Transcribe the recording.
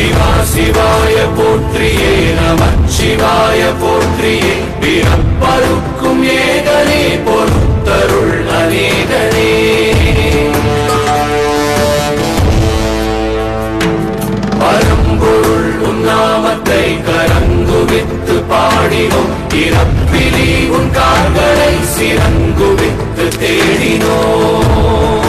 சிவாய போற்றியே நமச்சிவாய போற்றியே பிறப்பருக்கும் ஏகனே பொறுத்தருள் அநேகனே பரம்பொருள் உன்னாமத்தை கரங்குவித்து பாடினோம் இறப்பிலி உன் கால்களை சிறங்குவித்து தேடினோம்